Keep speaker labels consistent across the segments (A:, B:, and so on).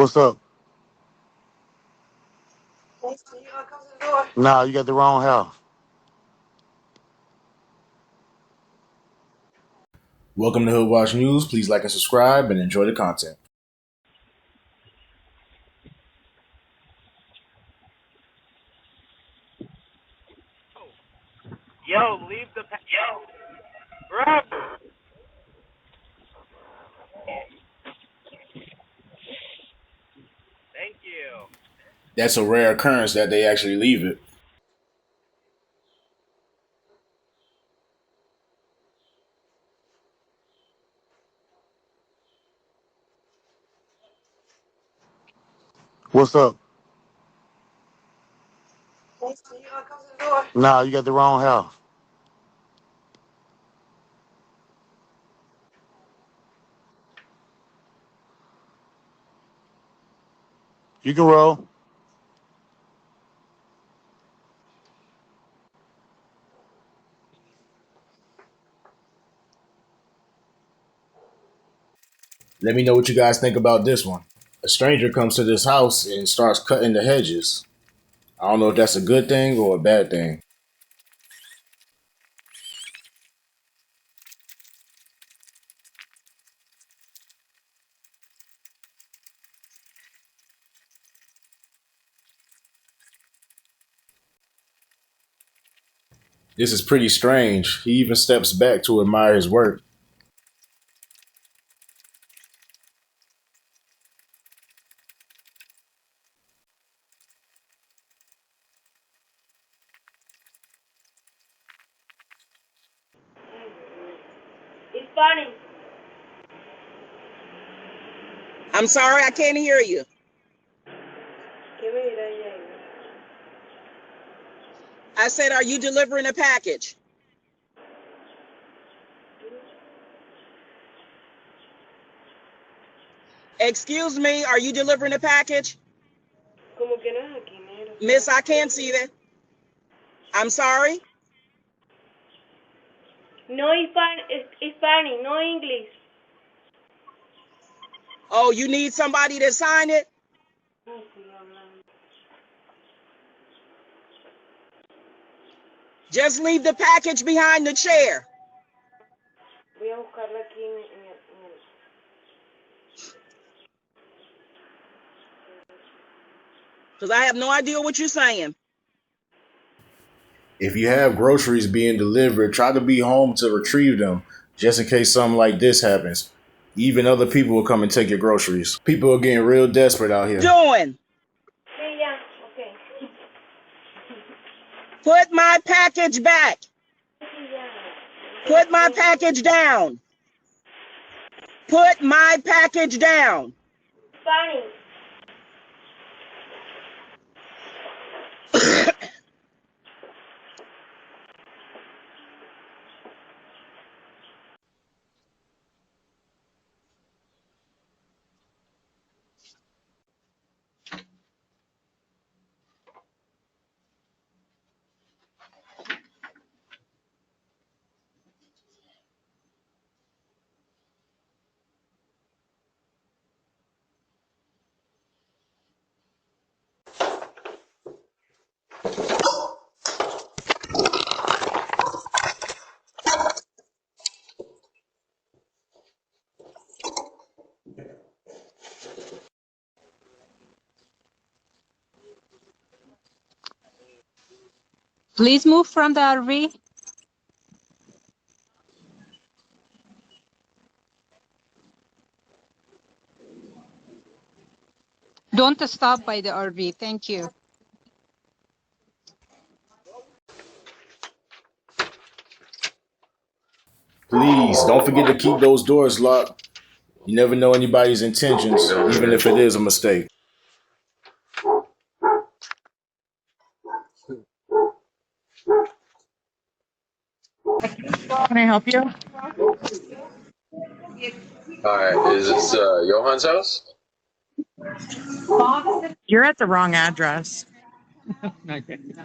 A: What's up? Nah, you got the wrong house.
B: Welcome to Hood Watch News. Please like and subscribe and enjoy the content.
C: Yo, leave the yo, bro. Thank you.
B: That's a rare occurrence that they actually leave it.
A: What's up? Nah, you got the wrong house. You can roll.
B: Let me know what you guys think about this one. A stranger comes to this house and starts cutting the hedges. I don't know if that's a good thing or a bad thing. This is pretty strange. He even steps back to admire his work.
D: It's funny.
E: I'm sorry, I can't hear you. I said, are you delivering a package? Excuse me, are you delivering a package? Miss, I can't see that. I'm sorry?
D: No Spanish, no English.
E: Oh, you need somebody to sign it? Just leave the package behind the chair.
D: Voy a buscarla aquí en el...
E: Because I have no idea what you're saying.
B: If you have groceries being delivered, try to be home to retrieve them just in case something like this happens. Even other people will come and take your groceries. People are getting real desperate out here.
E: Doing?
D: Sí, ya, okay.
E: Put my package back. Put my package down. Put my package down.
D: Spanish.
F: Please move from the RV. Don't stop by the RV. Thank you.
B: Please don't forget to keep those doors locked. You never know anybody's intentions, even if it is a mistake.
G: Can I help you?
H: Hi, is this Johan's house?
G: You're at the wrong address.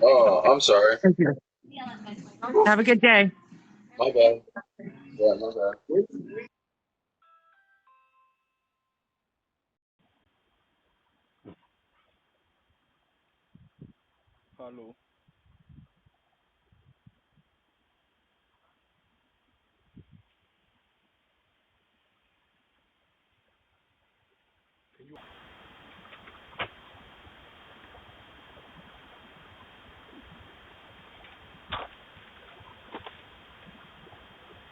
H: Oh, I'm sorry.
G: Thank you. Have a good day.
H: My bad. Yeah, my bad.
I: Hello.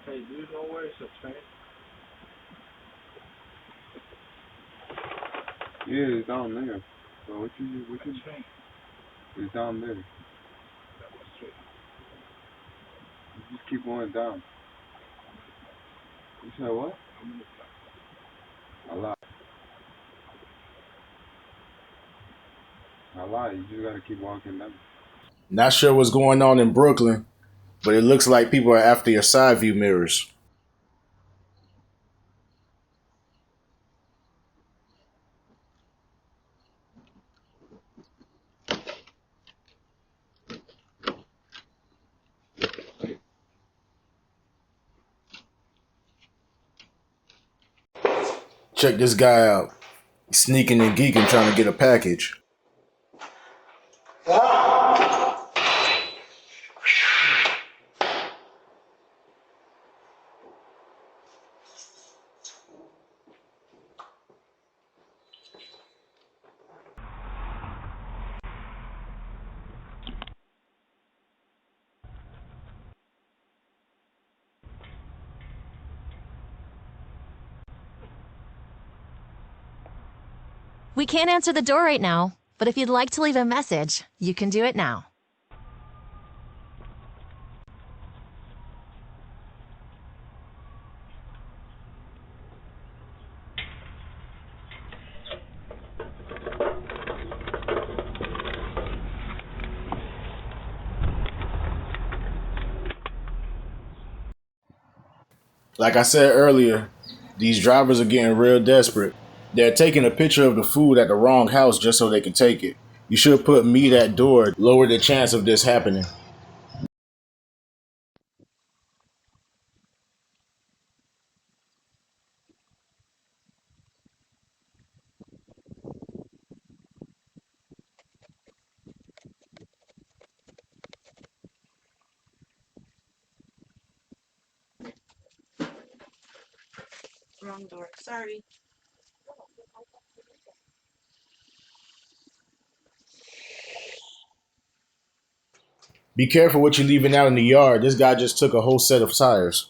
I: Hey, do you know where is the train?
J: Yeah, it's down there. So what you
I: Train.
J: it's down there.
I: That was straight.
J: You just keep going down. You said what?
I: How many blocks?
J: A lot. A lot. You just gotta keep walking down.
B: Not sure what's going on in Brooklyn, but it looks like people are after your side view mirrors. Check this guy out. He's sneaking and geeking trying to get a package.
K: We can't answer the door right now, but if you'd like to leave a message, you can do it now.
B: Like I said earlier, these drivers are getting real desperate. They're taking a picture of the food at the wrong house just so they can take it. You should put meat at door, lower the chance of this happening.
E: Wrong door. Sorry.
B: Be careful what you're leaving out in the yard. This guy just took a whole set of tires.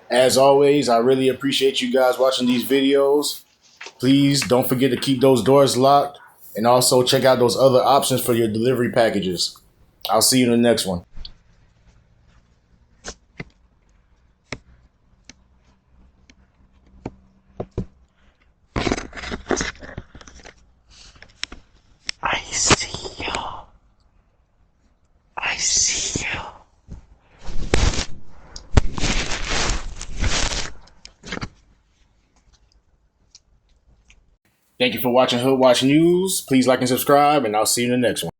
B: As always, I really appreciate you guys watching these videos. Please don't forget to keep those doors locked and also check out those other options for your delivery packages. I'll see you in the next one.
E: I see you. I see you.
B: Thank you for watching Hood Watch News. Please like and subscribe, and I'll see you in the next one.